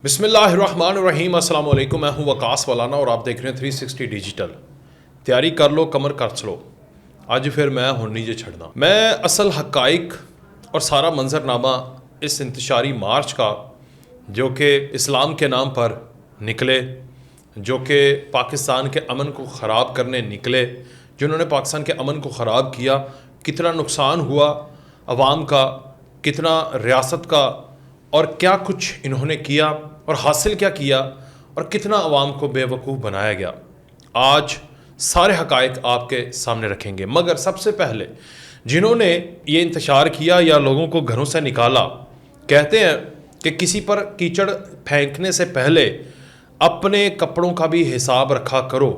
بسم اللہ الرحمن الرحیم۔ السلام علیکم، میں ہوں وقاص والانا اور آپ دیکھ رہے ہیں 360 ڈیجیٹل۔ تیاری کر لو، کمر کس لو، آج پھر میں ہوں نیچے چھڑنا۔ میں اصل حقائق اور سارا منظرنامہ اس انتشاری مارچ کا جو کہ اسلام کے نام پر نکلے، جو کہ پاکستان کے امن کو خراب کرنے نکلے، جنہوں نے پاکستان کے امن کو خراب کیا، کتنا نقصان ہوا عوام کا، کتنا ریاست کا، اور کیا کچھ انہوں نے کیا اور حاصل کیا اور کتنا عوام کو بے وقوف بنایا گیا، آج سارے حقائق آپ کے سامنے رکھیں گے۔ مگر سب سے پہلے جنہوں نے یہ انتشار کیا یا لوگوں کو گھروں سے نکالا، کہتے ہیں کہ کسی پر کیچڑ پھینکنے سے پہلے اپنے کپڑوں کا بھی حساب رکھا کرو،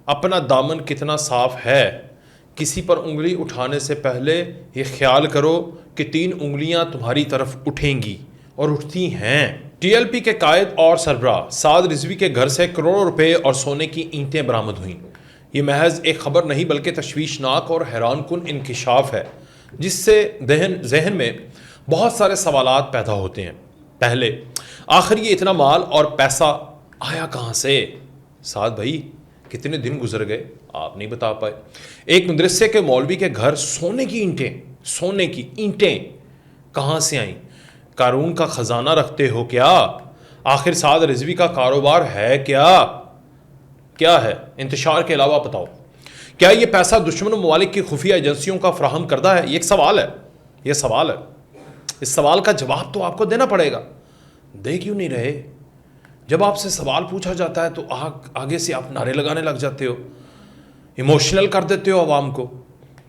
اپنا دامن کتنا صاف ہے، کسی پر انگلی اٹھانے سے پہلے یہ خیال کرو کہ 3 انگلیاں تمہاری طرف اٹھیں گی اور اٹھتی ہیں۔ ٹی ایل پی کے قائد اور سربراہ سعد رضوی کے گھر سے کروڑوں روپے اور سونے کی اینٹیں برآمد ہوئیں۔ یہ محض ایک خبر نہیں بلکہ تشویشناک اور حیران کن انکشاف ہے، جس سے ذہن میں بہت سارے سوالات پیدا ہوتے ہیں۔ پہلے، آخر یہ اتنا مال اور پیسہ آیا کہاں سے؟ سعد بھائی، کتنے دن گزر گئے آپ نہیں بتا پائے۔ ایک مدرسے کے مولوی کے گھر سونے کی اینٹیں کہاں سے آئیں؟ قارون کا خزانہ رکھتے ہو کیا؟ آخر سعد رضوی کا کاروبار ہے کیا ہے؟ انتشار کے علاوہ بتاؤ، کیا یہ پیسہ دشمن ممالک کی خفیہ ایجنسیوں کا فراہم کردہ ہے؟ یہ ایک سوال ہے، اس سوال کا جواب تو آپ کو دینا پڑے گا۔ دے کیوں نہیں رہے؟ جب آپ سے سوال پوچھا جاتا ہے تو آگے سے آپ نعرے لگانے لگ جاتے ہو، ایموشنل کر دیتے ہو عوام کو۔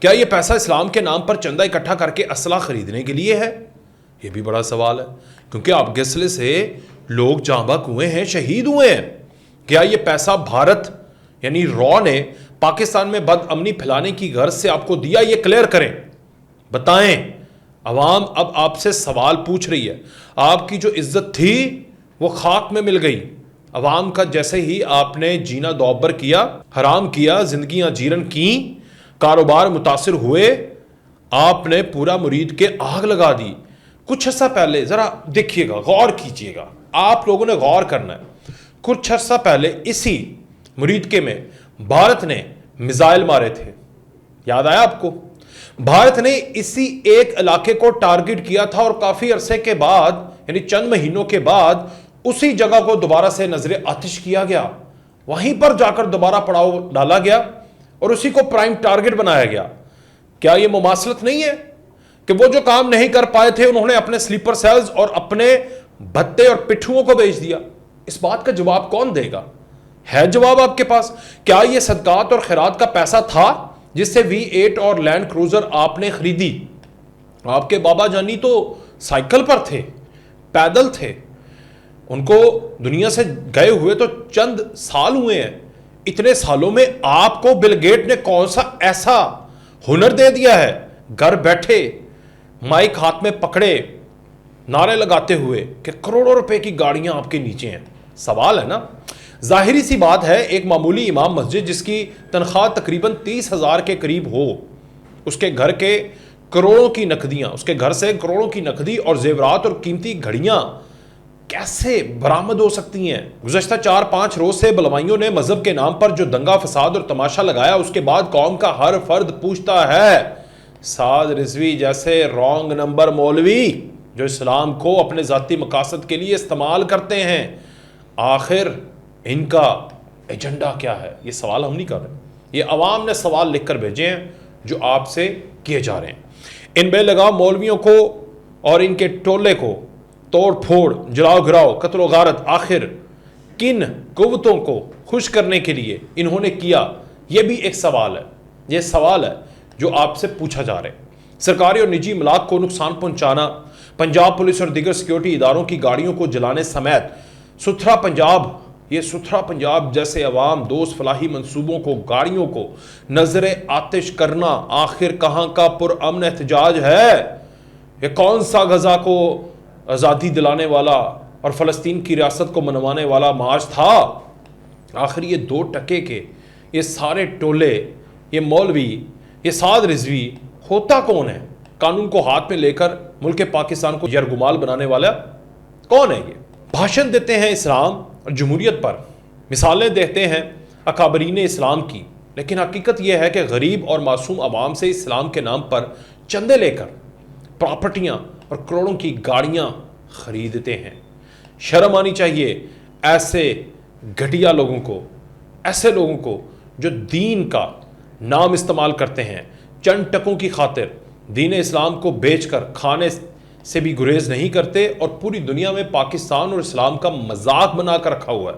کیا یہ پیسہ اسلام کے نام پر چندہ اکٹھا کر کے اسلحہ خریدنے کے لیے ہے؟ یہ بھی بڑا سوال ہے، کیونکہ آپ گسلے سے لوگ جاں بحق ہوئے ہیں، شہید ہوئے ہیں۔ کیا یہ پیسہ بھارت یعنی را نے پاکستان میں بد امنی پھیلانے کی غرض سے آپ کو دیا؟ یہ کلیئر کریں، بتائیں۔ عوام اب آپ سے سوال پوچھ رہی ہے۔ آپ کی جو عزت تھی وہ خاک میں مل گئی۔ عوام کا جیسے ہی آپ نے جینا دوبر کیا، حرام کیا، زندگیاں جیرن کیں، کاروبار متاثر ہوئے، آپ نے پورا مرید کے آگ لگا دی۔ کچھ عرصہ پہلے ذرا دیکھیے گا، غور کیجیے گا، آپ لوگوں نے غور کرنا ہے۔ کچھ عرصہ پہلے اسی مرید کے میں بھارت نے میزائل مارے تھے، یاد آیا آپ کو؟ بھارت نے اسی ایک علاقے کو ٹارگٹ کیا تھا اور کافی عرصے کے بعد یعنی چند مہینوں کے بعد اسی جگہ کو دوبارہ سے نظر آتش کیا گیا، وہیں پر جا کر دوبارہ پڑاؤ ڈالا گیا اور اسی کو پرائم ٹارگٹ بنایا گیا۔ کیا یہ مماثلت نہیں ہے کہ وہ جو کام نہیں کر پائے تھے انہوں نے اپنے سلیپر سیلز اور اپنے بھتے اور پٹھوؤں کو بھیج دیا؟ اس بات کا جواب کون دے گا؟ ہے جواب آپ کے پاس؟ کیا یہ صدقات اور خیرات کا پیسہ تھا جس سے V8 اور لینڈ کروزر آپ نے خریدی؟ آپ کے بابا جانی تو سائیکل پر تھے، پیدل تھے، ان کو دنیا سے گئے ہوئے تو چند سال ہوئے ہیں۔ اتنے سالوں میں آپ کو بل گیٹ نے کون سا ایسا ہنر دے دیا ہے؟ گھر بیٹھے مائک ہاتھ میں پکڑے نعرے لگاتے ہوئے کہ کروڑوں روپے کی گاڑیاں آپ کے نیچے ہیں۔ سوال ہے نا، ظاہری سی بات ہے، ایک معمولی امام مسجد جس کی تنخواہ تقریباً 30,000 کے قریب ہو، اس کے گھر کے کروڑوں کی نقدیاں، اس کے گھر سے کروڑوں کی نقدی اور زیورات اور قیمتی گھڑیاں کیسے برآمد ہو سکتی ہیں؟ گزشتہ 4-5 روز سے بلوائیوں نے مذہب کے نام پر جو دنگا فساد اور تماشا لگایا، اس کے بعد قوم کا ہر فرد پوچھتا ہے، سعد رضوی جیسے رانگ نمبر مولوی جو اسلام کو اپنے ذاتی مقاصد کے لیے استعمال کرتے ہیں، آخر ان کا ایجنڈا کیا ہے؟ یہ سوال ہم نہیں کر رہے، یہ عوام نے سوال لکھ کر بھیجے ہیں جو آپ سے کیے جا رہے ہیں۔ ان بے لگام مولویوں کو اور ان کے ٹولے کو توڑ پھوڑ، جلاؤ گراؤ، قتل و غارت آخر کن قوتوں کو خوش کرنے کے لیے انہوں نے کیا؟ یہ بھی ایک سوال ہے، یہ سوال ہے جو آپ سے پوچھا جا رہا ہے۔ سرکاری اور نجی املاک کو نقصان پہنچانا، پنجاب پولیس اور دیگر سیکیورٹی اداروں کی گاڑیوں کو جلانے سمیت ستھرا پنجاب جیسے عوام دوست فلاحی منصوبوں کو، گاڑیوں کو نظر آتش کرنا آخر کہاں کا پرامن احتجاج ہے؟ یہ کون سا غزہ کو آزادی دلانے والا اور فلسطین کی ریاست کو منوانے والا مارچ تھا؟ آخر یہ 2 ٹکے کے یہ سارے ٹولے، یہ مولوی، یہ سعد رضوی ہوتا کون ہے؟ قانون کو ہاتھ میں لے کر ملک پاکستان کو یرغمال بنانے والا کون ہے؟ یہ بھاشن دیتے ہیں اسلام اور جمہوریت پر، مثالیں دیتے ہیں اکابرین اسلام کی، لیکن حقیقت یہ ہے کہ غریب اور معصوم عوام سے اسلام کے نام پر چندے لے کر پراپرٹیاں اور کروڑوں کی گاڑیاں خریدتے ہیں۔ شرم آنی چاہیے ایسے گھٹیا لوگوں کو، ایسے لوگوں کو جو دین کا نام استعمال کرتے ہیں چند ٹکوں کی خاطر، دین اسلام کو بیچ کر کھانے سے بھی گریز نہیں کرتے، اور پوری دنیا میں پاکستان اور اسلام کا مذاق بنا کر رکھا ہوا ہے۔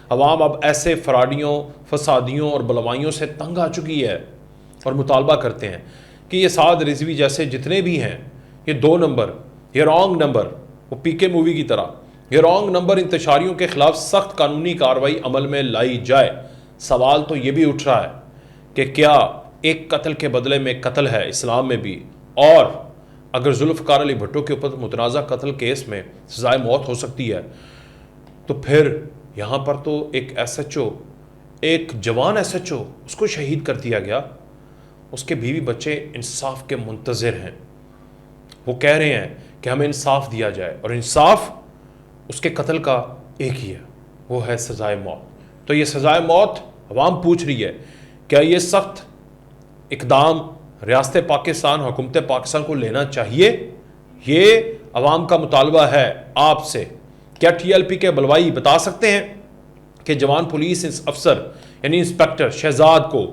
عوام اب ایسے فراڈیوں، فسادیوں اور بلوائیوں سے تنگ آ چکی ہے اور مطالبہ کرتے ہیں کہ یہ سعد رضوی جیسے جتنے بھی ہیں، یہ 2 نمبر، یہ رانگ نمبر، وہ پی کے مووی کی طرح یہ رانگ نمبر انتشاریوں کے خلاف سخت قانونی کارروائی عمل میں لائی جائے۔ سوال تو یہ بھی اٹھ رہا ہے کہ کیا ایک قتل کے بدلے میں قتل ہے اسلام میں بھی، اور اگر ذوالفقار علی بھٹو کے اوپر متنازع قتل کیس میں سزائے موت ہو سکتی ہے، تو پھر یہاں پر تو ایک ایس ایچ او، ایک جوان ایس ایچ او، اس کو شہید کر دیا گیا، اس کے بیوی بچے انصاف کے منتظر ہیں، وہ کہہ رہے ہیں کہ ہمیں انصاف دیا جائے، اور انصاف اس کے قتل کا ایک ہی ہے، وہ ہے سزائے موت۔ تو یہ سزائے موت عوام پوچھ رہی ہے، کیا یہ سخت اقدام ریاست پاکستان، حکومت پاکستان کو لینا چاہیے؟ یہ عوام کا مطالبہ ہے آپ سے۔ کیا ٹی ایل پی کے بلوائی بتا سکتے ہیں کہ جوان پولیس افسر یعنی انسپیکٹر شہزاد کو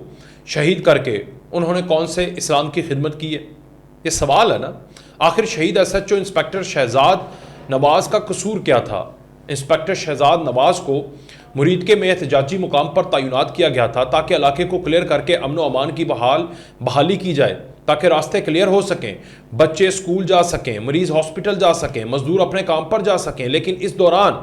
شہید کر کے انہوں نے کون سے اسلام کی خدمت کی ہے؟ یہ سوال ہے نا۔ آخر شہید S H O inspector Shahzad Nawaz کا قصور کیا تھا؟ انسپیکٹر شہزاد نواز کو مریدکے میں احتجاجی مقام پر تعینات کیا گیا تھا تاکہ علاقے کو کلیئر کر کے امن و امان کی بحالی کی جائے، تاکہ راستے کلیئر ہو سکیں، بچے اسکول جا سکیں، مریض ہاسپٹل جا سکیں، مزدور اپنے کام پر جا سکیں۔ لیکن اس دوران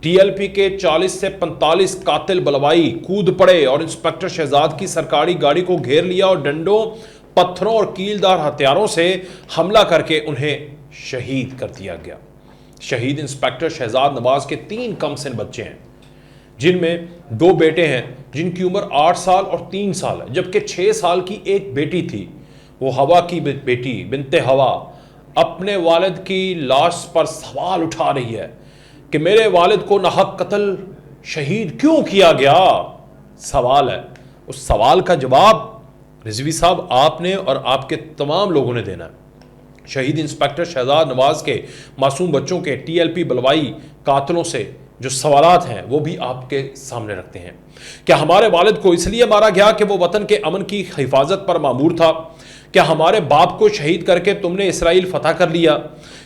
ٹی ایل پی کے 40 سے 45 قاتل بلوائی کود پڑے اور انسپیکٹر شہزاد کی سرکاری گاڑی کو گھیر لیا اور ڈنڈوں، پتھروں اور کیلدار ہتھیاروں سے حملہ کر کے انہیں شہید کر دیا گیا۔ شہید انسپیکٹر شہزاد نواز کے 3 کم سن بچے ہیں، جن میں 2 بیٹے ہیں جن کی عمر 8 سال اور 3 سال ہے، جبکہ 6 سال کی ایک بیٹی تھی۔ وہ ہوا کی بیٹی بنت ہوا اپنے والد کی لاش پر سوال اٹھا رہی ہے کہ میرے والد کو ناحق قتل شہید کیوں کیا گیا؟ سوال ہے، اس سوال کا جواب رضوی صاحب آپ نے اور آپ کے تمام لوگوں نے دینا ہے۔ شہید انسپیکٹر شہزاد نواز کے معصوم بچوں کے ٹی ایل پی بلوائی قاتلوں سے جو سوالات ہیں وہ بھی آپ کے سامنے رکھتے ہیں۔ کیا ہمارے والد کو اس لیے مارا گیا کہ وہ وطن کے امن کی حفاظت پر مامور تھا؟ کیا ہمارے باپ کو شہید کر کے تم نے اسرائیل فتح کر لیا؟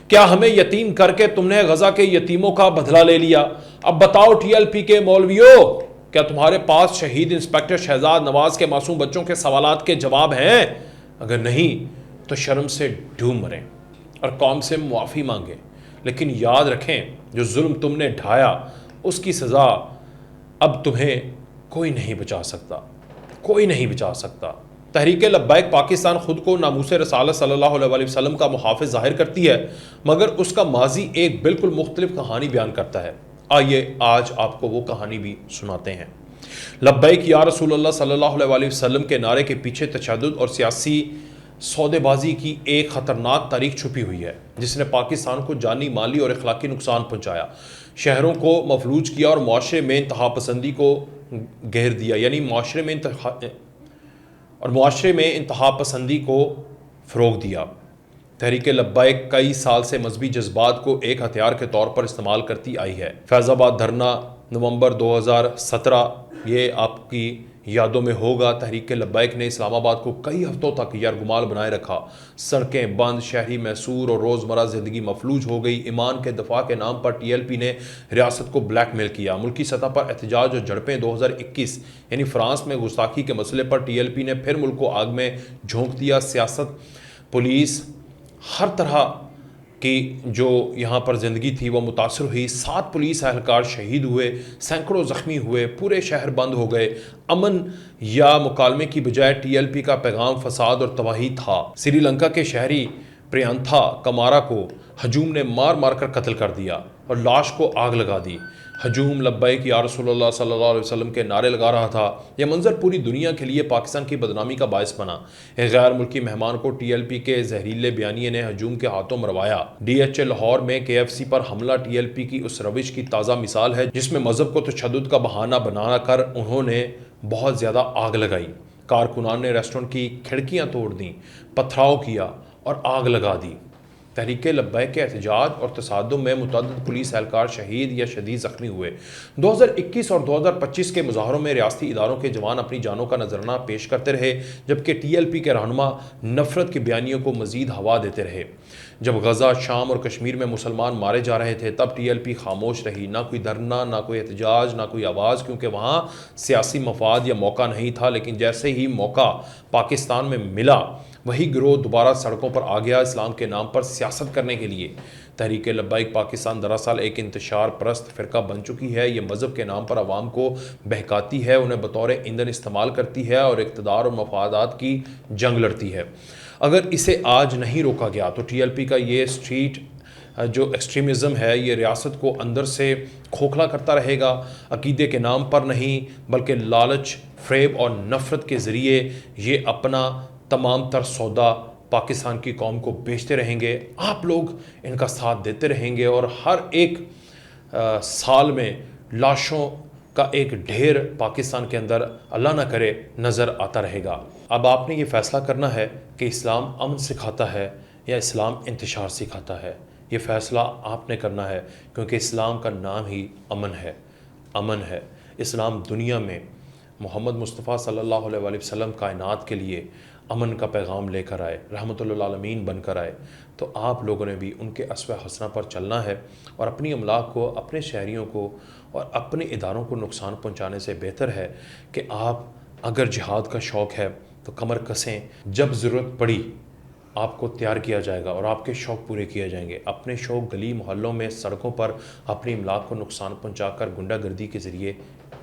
کیا ہمیں یتیم کر کے تم نے غزہ کے یتیموں کا بدلہ لے لیا؟ اب بتاؤ ٹی ایل پی کے مولویوں، کیا تمہارے پاس شہید انسپیکٹر شہزاد نواز کے معصوم بچوں کے سوالات کے جواب ہیں؟ اگر نہیں تو شرم سے ڈوب مریں اور قوم سے معافی مانگیں، لیکن یاد رکھیں جو ظلم تم نے ڈھایا اس کی سزا اب تمہیں کوئی نہیں بچا سکتا، کوئی نہیں بچا سکتا۔ تحریک لبیک پاکستان خود کو ناموس رسالت صلی اللہ علیہ وسلم کا محافظ ظاہر کرتی ہے، مگر اس کا ماضی ایک بالکل مختلف کہانی بیان کرتا ہے۔ آئیے آج آپ کو وہ کہانی بھی سناتے ہیں۔ لبیک یا رسول اللہ صلی اللہ علیہ وسلم کے نعرے کے پیچھے تشدد اور سیاسی سودے بازی کی ایک خطرناک تاریخ چھپی ہوئی ہے، جس نے پاکستان کو جانی، مالی اور اخلاقی نقصان پہنچایا، شہروں کو مفلوج کیا اور معاشرے میں انتہا پسندی کو گھیر دیا، یعنی معاشرے میں انتہا پسندی کو فروغ دیا۔ تحریک لبیک کئی سال سے مذہبی جذبات کو ایک ہتھیار کے طور پر استعمال کرتی آئی ہے۔ فیض آباد دھرنا نومبر 2017، یہ آپ کی یادوں میں ہوگا۔ تحریک لبیک نے اسلام آباد کو کئی ہفتوں تک یرغمال بنائے رکھا، سڑکیں بند، شہری محصور اور روزمرہ زندگی مفلوج ہو گئی۔ ایمان کے دفاع کے نام پر ٹی ایل پی نے ریاست کو بلیک میل کیا۔ ملکی سطح پر احتجاج اور جھڑپیں 2021 یعنی فرانس میں گستاخی کے مسئلے پر ٹی ایل پی نے پھر ملک کو آگ میں جھونک دیا۔ سیاست، پولیس، ہر طرح کی جو یہاں پر زندگی تھی وہ متاثر ہوئی۔ 7 پولیس اہلکار شہید ہوئے، سینکڑوں زخمی ہوئے، پورے شہر بند ہو گئے۔ امن یا مکالمے کی بجائے ٹی ایل پی کا پیغام فساد اور تباہی تھا۔ سری لنکا کے شہری پریانتھا کمارا کو ہجوم نے مار مار کر قتل کر دیا۔ اور لاش کو آگ لگا دی۔ ہجوم لبیک یا رسول اللہ صلی اللہ علیہ وسلم کے نعرے لگا رہا تھا۔ یہ منظر پوری دنیا کے لیے پاکستان کی بدنامی کا باعث بنا۔ ایک غیر ملکی مہمان کو ٹی ایل پی کے زہریلے بیانیے نے ہجوم کے ہاتھوں مروایا۔ ڈی ایچ اے لاہور میں کے ایف سی پر حملہ ٹی ایل پی کی اس روش کی تازہ مثال ہے جس میں مذہب کو تشدد کا بہانہ بنا کر انہوں نے بہت زیادہ آگ لگائی۔ کارکنان نے ریسٹورنٹ کی کھڑکیاں توڑ دیں، پتھراؤ کیا اور آگ لگا دی۔ تحریک لبیک کے احتجاج اور تصادم میں متعدد پولیس اہلکار شہید یا شدید زخمی ہوئے۔ 2021 اور 2025 کے مظاہروں میں ریاستی اداروں کے جوان اپنی جانوں کا نذرانہ پیش کرتے رہے، جبکہ ٹی ایل پی کے رہنما نفرت کے بیانیوں کو مزید ہوا دیتے رہے۔ جب غزہ، شام اور کشمیر میں مسلمان مارے جا رہے تھے تب ٹی ایل پی خاموش رہی۔ نہ کوئی دھرنا، نہ کوئی احتجاج، نہ کوئی آواز، کیونکہ وہاں سیاسی مفاد یا موقع نہیں تھا۔ لیکن جیسے ہی موقع پاکستان میں ملا، وہی گروہ دوبارہ سڑکوں پر آ گیا اسلام کے نام پر سیاست کرنے کے لیے۔ تحریک لبیک پاکستان دراصل ایک انتشار پرست فرقہ بن چکی ہے۔ یہ مذہب کے نام پر عوام کو بہکاتی ہے، انہیں بطور ایندھن استعمال کرتی ہے اور اقتدار اور مفادات کی جنگ لڑتی ہے۔ اگر اسے آج نہیں روکا گیا تو ٹی ایل پی کا یہ اسٹریٹ جو ایکسٹریمزم ہے یہ ریاست کو اندر سے کھوکھلا کرتا رہے گا۔ عقیدے کے نام پر نہیں بلکہ لالچ، فریب اور نفرت کے ذریعے یہ اپنا تمام تر سودا پاکستان کی قوم کو بیچتے رہیں گے۔ آپ لوگ ان کا ساتھ دیتے رہیں گے اور ہر ایک سال میں لاشوں کا ایک ڈھیر پاکستان کے اندر اللہ نہ کرے نظر آتا رہے گا۔ اب آپ نے یہ فیصلہ کرنا ہے کہ اسلام امن سکھاتا ہے یا اسلام انتشار سکھاتا ہے۔ یہ فیصلہ آپ نے کرنا ہے کیونکہ اسلام کا نام ہی امن ہے۔ امن ہے۔ اسلام دنیا میں محمد مصطفیٰ صلی اللہ علیہ وآلہ وسلم کائنات کے لیے امن کا پیغام لے کر آئے، رحمت للعالمین بن کر آئے، تو آپ لوگوں نے بھی ان کے اسوہ حسنہ پر چلنا ہے اور اپنی املاک کو، اپنے شہریوں کو اور اپنے اداروں کو نقصان پہنچانے سے بہتر ہے کہ آپ اگر جہاد کا شوق ہے تو کمر کسیں، جب ضرورت پڑی آپ کو تیار کیا جائے گا اور آپ کے شوق پورے کیے جائیں گے۔ اپنے شوق گلی محلوں میں، سڑکوں پر اپنی املاک کو نقصان پہنچا کر گنڈا گردی کے ذریعے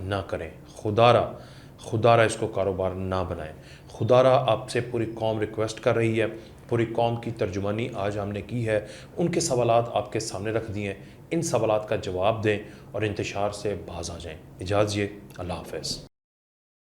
نہ کریں۔ خدا را اس کو کاروبار نہ بنائیں۔ خدا را آپ سے پوری قوم ریکویسٹ کر رہی ہے، پوری قوم کی ترجمانی آج ہم نے کی ہے، ان کے سوالات آپ کے سامنے رکھ دیے، ان سوالات کا جواب دیں اور انتشار سے باز آ جائیں۔ اجازت دیجیے، اللہ حافظ۔